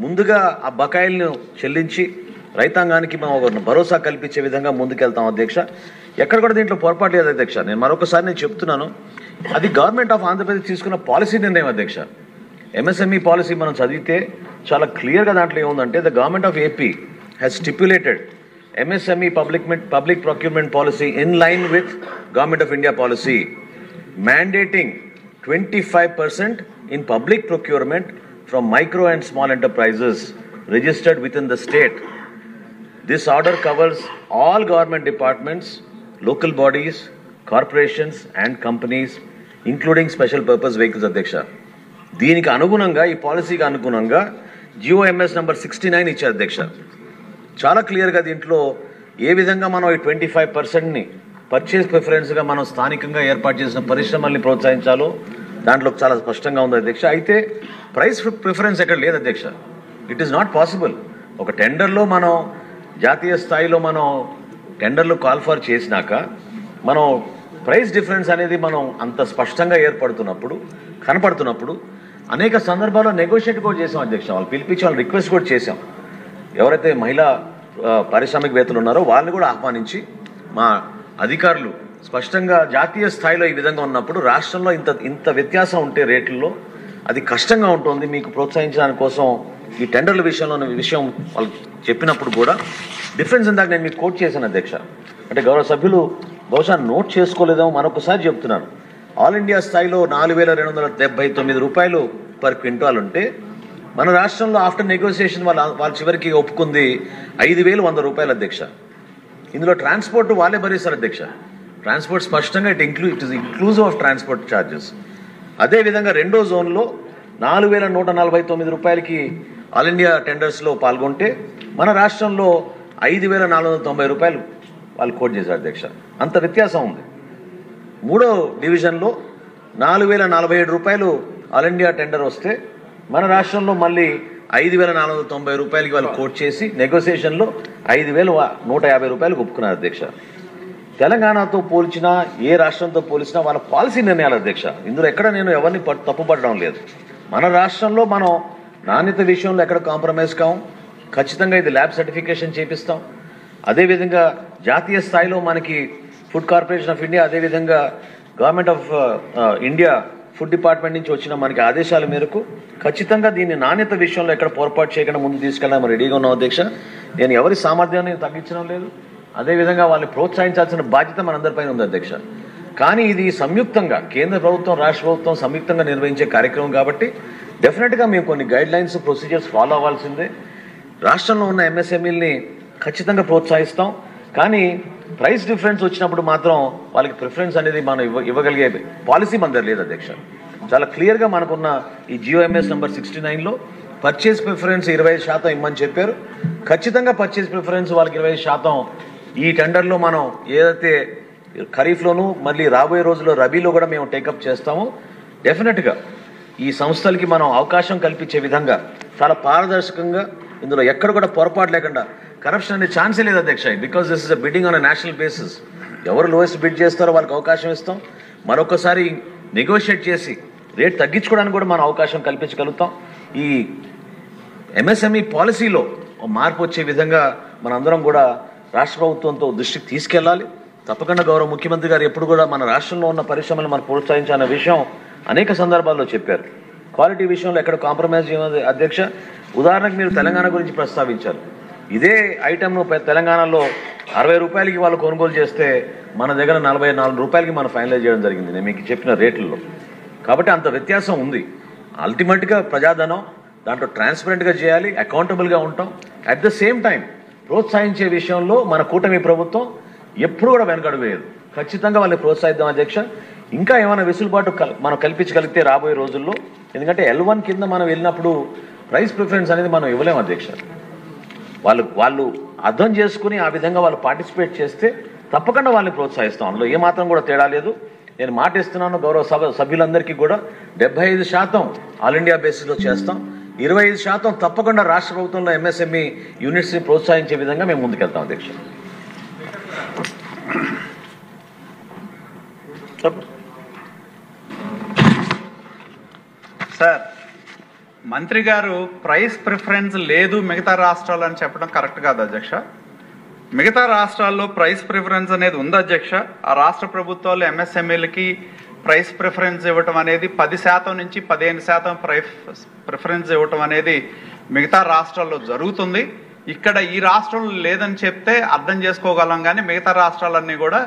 ముందుగా ఆ బకాయిలను చెల్లించి రైతాంగానికి మనం ఒక భరోసా కల్పించే విధంగా ముందుకెళ్తాం అధ్యక్ష. ఎక్కడ కూడా దీంట్లో పొరపాటు లేదు అధ్యక్ష. నేను చెప్తున్నాను, అది గవర్నమెంట్ ఆఫ్ ఆంధ్రప్రదేశ్ తీసుకున్న పాలసీ నిర్ణయం అధ్యక్ష. ఎంఎస్ఎంఈ పాలసీ మనం చదివితే చాలా క్లియర్గా దాంట్లో ఏముందంటే the government of AP has stipulated MSME public procurement policy in line with Government of India policy, mandating 25% in public procurement from micro and small enterprises registered within the state. This order covers all government departments, local bodies, corporations and companies, including special purpose vehicles, Adhyaksha. దీనికి అనుగుణంగా ఈ పాలసీకి అనుగుణంగా GOMS number 69 ఇచ్చారు అధ్యక్ష. చాలా క్లియర్గా దీంట్లో ఏ విధంగా మనం ఈ 25%ని పర్చేస్ ప్రిఫరెన్స్గా మనం స్థానికంగా ఏర్పాటు చేసిన పరిశ్రమల్ని ప్రోత్సహించాలో దాంట్లో చాలా స్పష్టంగా ఉంది అధ్యక్ష. అయితే ప్రైస్ ప్రిఫరెన్స్ ఎక్కడ లేదు అధ్యక్ష. It is not possible. ఒక టెండర్లో మనం జాతీయ స్థాయిలో మనం టెండర్లు కాల్ ఫర్ చేసినాక మనం ప్రైస్ డిఫరెన్స్ అనేది మనం అంత స్పష్టంగా కనపడుతున్నప్పుడు అనేక సందర్భాల్లో నెగోషియేట్ కూడా చేసాం అధ్యక్ష. వాళ్ళు పిలిపించి వాళ్ళు రిక్వెస్ట్ కూడా చేసాం. ఎవరైతే మహిళా పారిశ్రామికవేత్తలు ఉన్నారో వాళ్ళని కూడా ఆహ్వానించి మా అధికారులు స్పష్టంగా జాతీయ స్థాయిలో ఈ విధంగా ఉన్నప్పుడు రాష్ట్రంలో ఇంత వ్యత్యాసం ఉంటే రేట్లలో అది కష్టంగా ఉంటుంది. మీకు ప్రోత్సహించడానికి కోసం ఈ టెండర్ల విషయం వాళ్ళు చెప్పినప్పుడు కూడా డిఫరెన్స్ ఇందాక నేను మీకు కోట్ చేశాను అధ్యక్ష. అంటే గౌరవ సభ్యులు బహుశా నోట్ చేసుకోలేదేమో మరొకసారి చెప్తున్నాను. ఆల్ ఇండియా స్థాయిలో 4,279 రూపాయలు పర్ క్వింటాల్ ఉంటే మన రాష్ట్రంలో ఆఫ్టర్ నెగోసియేషన్ వాళ్ళ చివరికి ఒప్పుకుంది 5,100 రూపాయలు అధ్యక్ష. ఇందులో ట్రాన్స్పోర్ట్ వాళ్ళే భరిస్తారు అధ్యక్ష. ట్రాన్స్పోర్ట్ స్పష్టంగా it is inclusive of transport charges. అదేవిధంగా రెండో జోన్లో 4,149 రూపాయలకి ఆల్ ఇండియా టెండర్స్లో పాల్గొంటే మన రాష్ట్రంలో 5,490 రూపాయలు వాళ్ళు కోట్ చేశారు అధ్యక్ష. అంత వ్యత్యాసం ఉంది. మూడో డివిజన్లో 4,047 రూపాయలు ఆల్ ఇండియా టెండర్ వస్తే మన రాష్ట్రంలో మళ్ళీ 5,490 రూపాయలకి వాళ్ళు కోట్ చేసి నెగోసియేషన్లో 5,150 రూపాయలకు ఒప్పుకున్నారు అధ్యక్ష. తెలంగాణతో పోల్చినా ఏ రాష్ట్రంతో పోల్చినా వాళ్ళ పాలసీ నిర్ణయాలు అధ్యక్ష. ఇందులో ఎక్కడ నేను ఎవరిని తప్పుపడడం లేదు. మన రాష్ట్రంలో మనం నాణ్యత విషయంలో ఎక్కడ కాంప్రమైజ్ కాం. ఖచ్చితంగా ఇది ల్యాబ్ సర్టిఫికేషన్ చేపిస్తాం. అదేవిధంగా జాతీయ స్థాయిలో మనకి ఫుడ్ కార్పొరేషన్ ఆఫ్ ఇండియా అదేవిధంగా government of India food department నుంచి వచ్చిన మనకి ఆదేశాల మేరకు ఖచ్చితంగా దీన్ని నాణ్యత విషయంలో ఎక్కడ పొరపాటు చేయకుండా ముందు తీసుకెళ్ళడం రెడీగా ఉన్నాం అధ్యక్ష. నేను ఎవరి సామర్థ్యాన్ని తగ్గించడం లేదు. అదేవిధంగా వాళ్ళని ప్రోత్సహించాల్సిన బాధ్యత మనందరిపైన ఉంది అధ్యక్ష. కానీ ఇది సంయుక్తంగా కేంద్ర ప్రభుత్వం రాష్ట్ర ప్రభుత్వం సంయుక్తంగా నిర్వహించే కార్యక్రమం కాబట్టి డెఫినెట్గా మేము కొన్ని గైడ్ లైన్స్ ప్రొసీజర్స్ ఫాలో అవ్వాల్సిందే. రాష్ట్రంలో ఉన్న MSMEల్ని ఖచ్చితంగా ప్రోత్సహిస్తాం. కానీ ప్రైస్ డిఫరెన్స్ వచ్చినప్పుడు మాత్రం వాళ్ళకి ప్రిఫరెన్స్ అనేది మనం ఇవ్వగలిగే పాలసీ మన దగ్గర లేదు అధ్యక్ష. చాలా క్లియర్గా మనకున్న ఈ GOMS నంబర్ 69లో పర్చేస్ ప్రిఫరెన్స్ 25% ఇమ్మని చెప్పారు. ఖచ్చితంగా పర్చేస్ ప్రిఫరెన్స్ వాళ్ళకి 25% ఈ టెండర్లో మనం ఏదైతే ఖరీఫ్లోనూ మళ్ళీ రాబోయే రోజుల్లో రబీలో కూడా మేము టేకప్ చేస్తామో డెఫినెట్గా ఈ సంస్థలకి మనం అవకాశం కల్పించే విధంగా చాలా పారదర్శకంగా ఇందులో ఎక్కడ కూడా పొరపాటు లేకుండా కరప్షన్ అనే ఛాన్సే లేదు అధ్యక్ష. Because this is a bidding on a national basis. ఎవరు లోయెస్ట్ బిడ్ చేస్తారో వాళ్ళకి అవకాశం ఇస్తాం. మరొకసారి నెగోషియేట్ చేసి రేట్ తగ్గించుకోవడానికి కూడా మనం అవకాశం కల్పించగలుగుతాం. ఈ MSME పాలసీలో మార్పు వచ్చే విధంగా మనందరం కూడా రాష్ట్ర ప్రభుత్వంతో దృష్టికి తీసుకెళ్ళాలి. తప్పకుండా గౌరవ ముఖ్యమంత్రి గారు ఎప్పుడు కూడా మన రాష్ట్రంలో ఉన్న పరిశ్రమలు మనం ప్రోత్సహించాలనే విషయం అనేక సందర్భాల్లో చెప్పారు. క్వాలిటీ విషయంలో ఎక్కడ కాంప్రమైజ్ చేయదు అధ్యక్ష. ఉదాహరణకు మీరు తెలంగాణ గురించి ప్రస్తావించారు. ఇదే ఐటమ్ను తెలంగాణలో 60 రూపాయలకి వాళ్ళు కొనుగోలు చేస్తే మన దగ్గర 44 రూపాయలకి మనం ఫైనలైజ్ చేయడం జరిగింది నేను మీకు చెప్పిన రేట్లలో. కాబట్టి అంత వ్యత్యాసం ఉంది. అల్టిమేట్గా ప్రజాధనం దాంట్లో ట్రాన్స్పరెంట్గా చేయాలి, అకౌంటబుల్గా ఉంటాం. అట్ ద సేమ్ టైం ప్రోత్సహించే విషయంలో మన కూటమి ప్రభుత్వం ఎప్పుడు కూడా వెనకడుగు వేయదు. ఖచ్చితంగా వాళ్ళని ప్రోత్సహిద్దాం అధ్యక్ష. ఇంకా ఏమైనా వెసులుబాటు మనం కల్పించగలిగితే రాబోయే రోజుల్లో, ఎందుకంటే L1 కింద మనం వెళ్ళినప్పుడు ప్రైస్ ప్రిఫరెన్స్ అనేది మనం ఇవ్వలేము అధ్యక్ష. వాళ్ళు అర్థం చేసుకుని ఆ విధంగా వాళ్ళు పార్టిసిపేట్ చేస్తే తప్పకుండా వాళ్ళని ప్రోత్సహిస్తాం. అందులో ఏమాత్రం కూడా తేడా లేదు. నేను మాట ఇస్తున్నాను గౌరవ సభ్యులందరికీ కూడా 75% ఆల్ ఇండియా బేసిస్లో చేస్తాం. 25% తప్పకుండా రాష్ట్ర ప్రభుత్వంలో MSME యూనిట్స్ని ప్రోత్సహించే విధంగా మేము ముందుకెళ్తాం అధ్యక్ష. సార్, మంత్రి గారు ప్రైస్ ప్రిఫరెన్స్ లేదు మిగతా రాష్ట్రాలు అని చెప్పడం కరెక్ట్ కాదు అధ్యక్ష. మిగతా రాష్ట్రాల్లో ప్రైస్ ప్రిఫరెన్స్ అనేది ఉంది అధ్యక్ష. ఆ రాష్ట్ర ప్రభుత్వాలు MSMEలకి ప్రైస్ ప్రిఫరెన్స్ ఇవ్వటం అనేది 10% నుంచి 15% ప్రిఫరెన్స్ ఇవ్వటం అనేది మిగతా రాష్ట్రాల్లో జరుగుతుంది. ఇక్కడ ఈ రాష్ట్రంలో లేదని చెప్తే అర్థం చేసుకోగలం, కానీ మిగతా రాష్ట్రాలన్నీ కూడా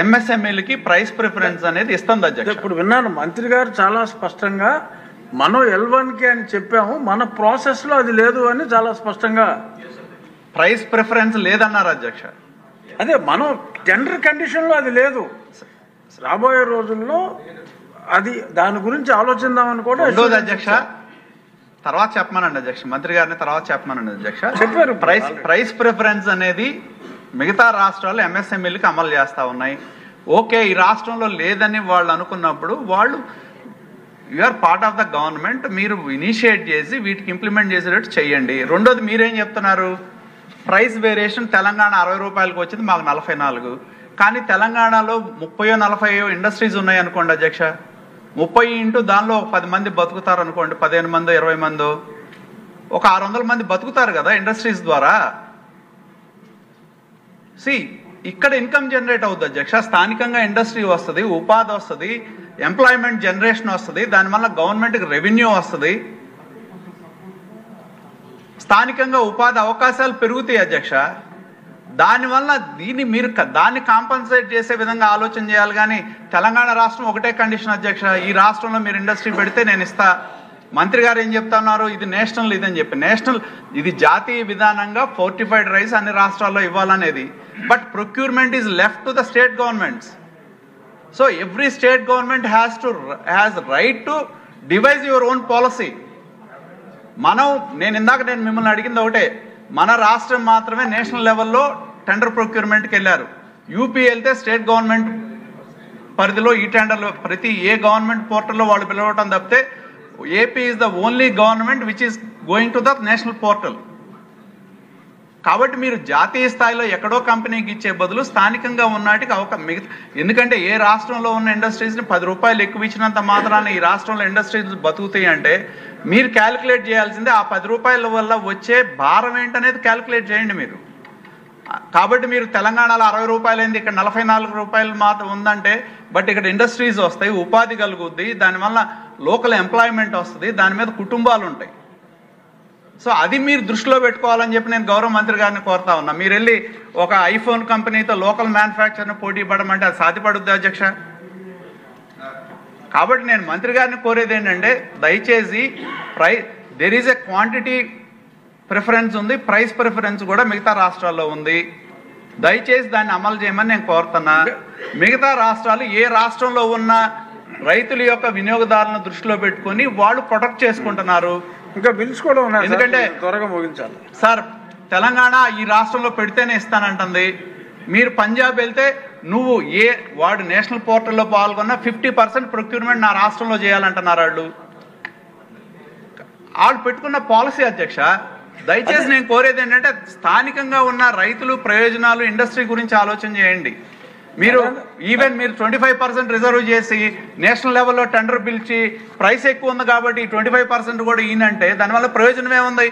ఎంఎస్ఎంఈలకి ప్రైస్ ప్రిఫరెన్స్ అనేది ఇస్తుంది అధ్యక్ష. ఇప్పుడు విన్నాను మంత్రి గారు చాలా స్పష్టంగా మనం L1కి అని చెప్పాము, మన ప్రాసెస్లో అది లేదు అని చాలా స్పష్టంగా ప్రైస్ ప్రిఫరెన్స్ లేదన్నారు అధ్యక్ష. అదే మనం టెండర్ కండిషన్లో అది లేదు. రాబోయే రోజుల్లో అది దాని గురించి ఆలోచిద్దామని కూడా రెండోది అధ్యక్ష, తర్వాత చెప్పమనండి అధ్యక్ష, మంత్రి గారిని తర్వాత చెప్పమనండి అధ్యక్ష. చెప్పారు. ప్రైస్ ప్రిఫరెన్స్ అనేది మిగతా రాష్ట్రాలు ఎంఎస్ఎంఈలకి అమలు చేస్తూ ఉన్నాయి. ఓకే, ఈ రాష్ట్రంలో లేదని వాళ్ళు అనుకున్నప్పుడు వాళ్ళు you are part of the government, మీరు ఇనిషియేట్ చేసి వీటికి ఇంప్లిమెంట్ చేసేటట్టు చేయండి. రెండోది మీరేం చెప్తున్నారు, ప్రైస్ వేరియేషన్ తెలంగాణ 60 రూపాయలకు వచ్చింది, మాకు 44. కానీ తెలంగాణలో 30-40 ఇండస్ట్రీస్ ఉన్నాయి అనుకోండి అధ్యక్ష. 30 ఇంటూ దానిలో 10 మంది బతుకుతారు అనుకోండి, 15 మందో 20 మందో, ఒక 600 మంది బతుకుతారు కదా ఇండస్ట్రీస్ ద్వారా. ఇక్కడ ఇన్కమ్ జనరేట్ అవుతుంది అధ్యక్ష, స్థానికంగా ఇండస్ట్రీ వస్తుంది, ఉపాధి వస్తుంది, ఎంప్లాయ్మెంట్ జనరేషన్ వస్తుంది, దానివల్ల గవర్నమెంట్కి రెవెన్యూ వస్తుంది, స్థానికంగా ఉపాధి అవకాశాలు పెరుగుతాయి అధ్యక్ష. దానివల్ల మీరు దాన్ని కాంపన్సేట్ చేసే విధంగా ఆలోచన చేయాలి. కానీ తెలంగాణ రాష్ట్రం ఒకటే కండిషన్ అధ్యక్ష, ఈ రాష్ట్రంలో మీరు ఇండస్ట్రీ పెడితే నేను ఇస్తా. మంత్రి గారు ఏం చెప్తున్నారు, ఇది నేషనల్ ఇదని చెప్పి. నేషనల్ ఇది జాతీయ విధానంగా ఫోర్టిఫైడ్ రైస్ అన్ని రాష్ట్రాల్లో ఇవ్వాలనేది. But procurement is left to the state governments. So every state government has right to devise your own policy. నేను మిమ్మల్ని అడిగింది ఒకటే, మన రాష్ట్రం మాత్రమే నేషనల్ లెవెల్లో టెండర్ ప్రొక్యూర్మెంట్కి వెళ్ళారు. యూపీ వెళ్తే స్టేట్ గవర్నమెంట్ పరిధిలో ఈ టెండర్లు ప్రతి ఏ గవర్నమెంట్ పోర్టల్లో వాళ్ళు పిలవటం తప్పితే AP is the only government which is going to the national portal. కాబట్టి మీరు జాతీయ స్థాయిలో ఎక్కడో కంపెనీకి ఇచ్చే బదులు స్థానికంగా ఉన్నటికి ఎందుకంటే ఏ రాష్ట్రంలో ఉన్న ఇండస్ట్రీస్ని 10 రూపాయలు ఎక్కువ ఇచ్చినంత మాత్రాన ఈ రాష్ట్రంలో ఇండస్ట్రీస్ బతుకుతాయి అంటే మీరు క్యాలిక్యులేట్ చేయాల్సిందే ఆ 10 రూపాయల వల్ల వచ్చే భారం ఏంటనేది క్యాలిక్యులేట్ చేయండి మీరు. కాబట్టి మీరు తెలంగాణలో 60 రూపాయలు అయింది, ఇక్కడ 44 రూపాయలు మాత్రం ఉందంటే, బట్ ఇక్కడ ఇండస్ట్రీస్ వస్తాయి, ఉపాధి కలుగుద్ది, దానివల్ల లోకల్ ఎంప్లాయ్మెంట్ వస్తుంది, దాని మీద కుటుంబాలు ఉంటాయి. సో అది మీరు దృష్టిలో పెట్టుకోవాలని చెప్పి నేను గౌరవ మంత్రి గారిని కోరుతా ఉన్నా. మీరు వెళ్ళి ఒక ఐఫోన్ కంపెనీతో లోకల్ మ్యానుఫ్యాక్చర్ని పోటీ పడమంటే అది సాధ్యపడుద్ది అధ్యక్ష. కాబట్టి నేను మంత్రి గారిని కోరేది ఏంటంటే, దయచేసి there is a quantity preference ఉంది, ప్రైస్ ప్రిఫరెన్స్ కూడా మిగతా రాష్ట్రాల్లో ఉంది. దయచేసి దాన్ని అమలు చేయమని నేను కోరుతున్నా. మిగతా రాష్ట్రాలు ఏ రాష్ట్రంలో ఉన్న రైతుల యొక్క వినియోగదారులను దృష్టిలో పెట్టుకొని వాళ్ళు ప్రొటెక్ట్ చేసుకుంటున్నారు. ఇంకా బిల్స్ కూడా ఉన్నాయి, ఎందుకంటే త్వరగా ముగించాలి సార్. తెలంగాణ ఈ రాష్ట్రంలో పెడితేనే ఇస్తానంటుంది. మీరు పంజాబ్ వెళ్తే వాడు నేషనల్ పోర్టల్లో పాల్గొన్న 50% ప్రొక్యూర్మెంట్ నా రాష్ట్రంలో చేయాలంటున్నారు వాళ్ళు పెట్టుకున్న పాలసీ అధ్యక్ష. దయచేసి నేను కోరేది ఏంటంటే, స్థానికంగా ఉన్న రైతులు ప్రయోజనాలు ఇండస్ట్రీ గురించి ఆలోచన చేయండి. మీరు 25% రిజర్వ్ చేసి నేషనల్ లెవెల్లో టెండర్ పిలిచి ప్రైస్ ఎక్కువ ఉంది కాబట్టి 25% కూడా ఈయనంటే దానివల్ల ప్రయోజనం ఏముంది?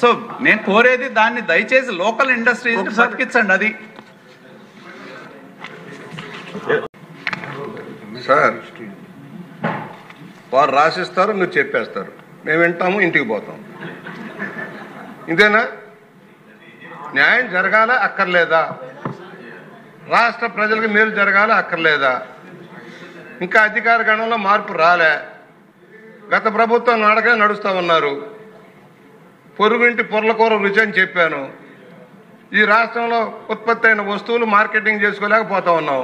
సో నేను కోరేది దాన్ని దయచేసి లోకల్ ఇండస్ట్రీస్ బతికించండి. అది సార్ వారు రాసిస్తారు, మీరు చెప్పేస్తారు, మేము వింటాము, ఇంటికి పోతాం. ఇదేనా న్యాయం? జరగాల అక్కర్లేదా? రాష్ట్ర ప్రజలకు మేలు జరగాల అక్కర్లేదా? ఇంకా అధికార గణంలో మార్పు రాలే. గత ప్రభుత్వం నడకనే నడుస్తూ ఉన్నారు. పొరుగుంటి పొర్లకూర రుచి అని చెప్పాను. ఈ రాష్ట్రంలో ఉత్పత్తి అయిన వస్తువులు మార్కెటింగ్ చేసుకోలేకపోతా ఉన్నాం.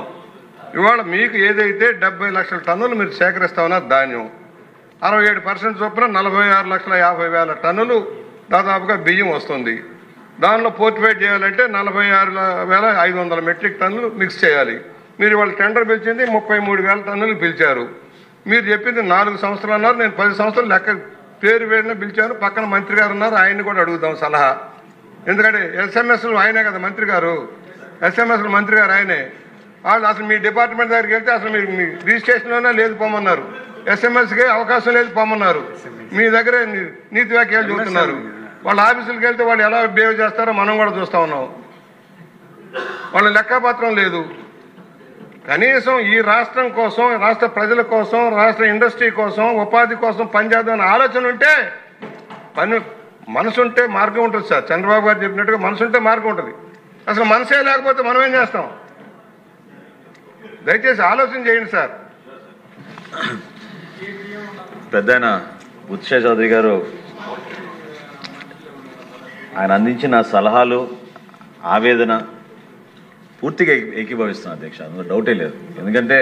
ఇవాళ మీకు ఏదైతే 70 లక్షల టన్నులు మీరు సేకరిస్తా ఉన్నారు ధాన్యం, 67% చొప్పున 46,50,000 టన్నులు దాదాపుగా బియ్యం వస్తుంది. దానిలో పోర్టిఫైడ్ చేయాలంటే 46,500 మెట్రిక్ టన్నులు మిక్స్ చేయాలి. మీరు ఇవాళ టెండర్ పిలిచింది 33,000 టన్నులు పిలిచారు. మీరు చెప్పింది 4 సంవత్సరాలు అన్నారు. నేను 10 సంవత్సరాలు లెక్క పేరు వేడిన పిలిచాను. పక్కన మంత్రి గారు ఉన్నారు, ఆయన్ని కూడా అడుగుదాం సలహా. ఎందుకంటే ఎస్ఎంఎస్లు ఆయనే కదా మంత్రి గారు, ఎస్ఎంఎస్లు మంత్రి గారు ఆయనే. వాళ్ళు అసలు మీ డిపార్ట్మెంట్ దగ్గరికి వెళ్తే అసలు మీరు మీ రిజిస్ట్రేషన్లోనే లేదు పోమన్నారు, ఎస్ఎంఎస్కి అవకాశం లేదు పోమన్నారు. మీ దగ్గరే నీతి వ్యాఖ్యలు చూస్తున్నారు. వాళ్ళ ఆఫీసులకు వెళ్తే వాళ్ళు ఎలా బిహేవ్ చేస్తారో మనం కూడా చూస్తూ ఉన్నాం. వాళ్ళ లెక్కపత్రం లేదు. కనీసం ఈ రాష్ట్రం కోసం, రాష్ట్ర ప్రజల కోసం, రాష్ట్ర ఇండస్ట్రీ కోసం, ఉపాధి కోసం పనిచేద్దామని ఆలోచన ఉంటే మనసు ఉంటే మార్గం ఉంటుంది సార్. చంద్రబాబు గారు చెప్పినట్టుగా మనసు ఉంటే మార్గం ఉంటుంది. అసలు మనసే లేకపోతే మనం ఏం చేస్తాం? దయచేసి ఆలోచన చేయండి సార్. పెద్దయిన ఉత్షా చౌదరి గారు ఆయన అందించిన సలహాలు, ఆవేదన పూర్తిగా ఏకీభవిస్తున్నాను అధ్యక్ష, అందులో డౌటే లేదు. ఎందుకంటే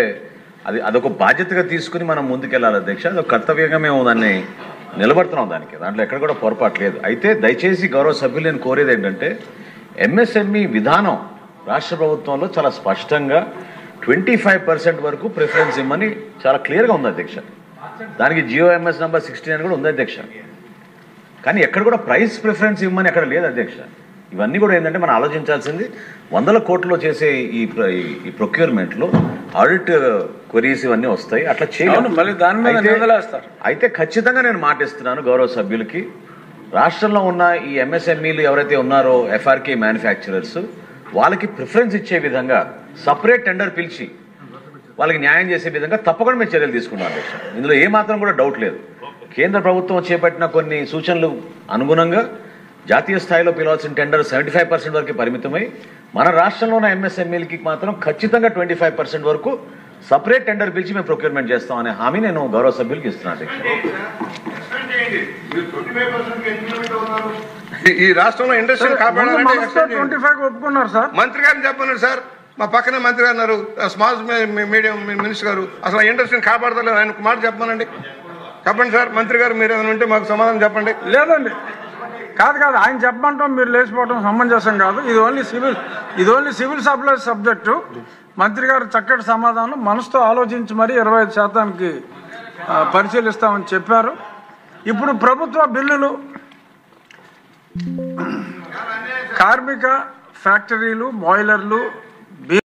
అదొక బాధ్యతగా తీసుకుని మనం ముందుకెళ్ళాలి అధ్యక్ష. అదొక కర్తవ్యంగా మేము దాన్ని నిలబడుతున్నాం. దాంట్లో ఎక్కడ కూడా పొరపాటు లేదు. అయితే దయచేసి గౌరవ సభ్యులు నేను కోరేది ఏంటంటే ఎంఎస్ఎంఈ విధానం రాష్ట్ర ప్రభుత్వంలో చాలా స్పష్టంగా 25% వరకు ప్రిఫరెన్స్ ఇవ్వమని చాలా క్లియర్గా ఉంది అధ్యక్ష. దానికి జియోఎంఎస్ నంబర్ 69 కూడా ఉంది అధ్యక్ష. కానీ ఎక్కడ కూడా ప్రైస్ ప్రిఫరెన్స్ ఇవ్వమని ఎక్కడ లేదు అధ్యక్ష. ఇవన్నీ కూడా ఏంటంటే మనం ఆలోచించాల్సింది 100 కోట్లు చేసే ఈ ప్రొక్యూర్మెంట్లో ఆడిట్ క్వరీస్ ఇవన్నీ వస్తాయి. అట్లా చేయాలి. అయితే ఖచ్చితంగా నేను మాటిస్తున్నాను గౌరవ సభ్యులకి, రాష్ట్రంలో ఉన్న ఈ ఎంఎస్ఎంఈలు ఎవరైతే ఉన్నారో ఎఫ్ఆర్కే మ్యానుఫ్యాక్చరర్స్, వాళ్ళకి ప్రిఫరెన్స్ ఇచ్చే విధంగా సపరేట్ టెండర్ పిలిచి వాళ్ళకి న్యాయం చేసే విధంగా తప్పకుండా మేము చర్యలు తీసుకున్నాం అధ్యక్ష. ఇందులో ఏమాత్రం కూడా డౌట్ లేదు. కేంద్ర ప్రభుత్వం చేపట్టిన కొన్ని సూచనలు అనుగుణంగా జాతీయ స్థాయిలో పిలవాల్సిన టెండర్ 75% వరకు పరిమితమై మన రాష్ట్రంలో ఉన్న ఎంఎస్ఎంఈలకి మాత్రం ఖచ్చితంగా 25% వరకు సపరేట్ టెండర్ పిలిచి మేము ప్రొక్యూర్మెంట్ చేస్తాం అనే హామీ నేను గౌరవ సభ్యులకి ఇస్తున్నాను అధ్యక్ష. ఈ రాష్ట్రంలో ఇండస్ట్రీని కాపాడాలంటే ఒప్పుకున్నారు సార్. మంత్రి గారిని చెప్పన్నారు సార్. మా పక్కన మంత్రి గారు ఉన్నారు, స్మాల్ మీడియం మినిస్టర్ గారు. అసలు ఆ ఇండస్ట్రీని కాపాడతలేదు. ఆయన మాట చెప్పమనండి. చెప్పండి సార్. మంత్రి గారు మీరు ఏమైనా ఉంటే మాకు సమాధానం చెప్పండి. లేదండి, కాదు ఆయన చెప్పమంటాం మీరు లేచిపోవడం సమంజసం కాదు. ఇది ఓన్లీ సివిల్ సప్లైస్ సబ్జెక్టు. మంత్రి గారు చక్కటి సమాధానం మనసుతో ఆలోచించి మరీ 25% పరిశీలిస్తామని చెప్పారు. ఇప్పుడు ప్రభుత్వ బిల్లులు, కార్మిక ఫ్యాక్టరీలు, బాయిలర్లు,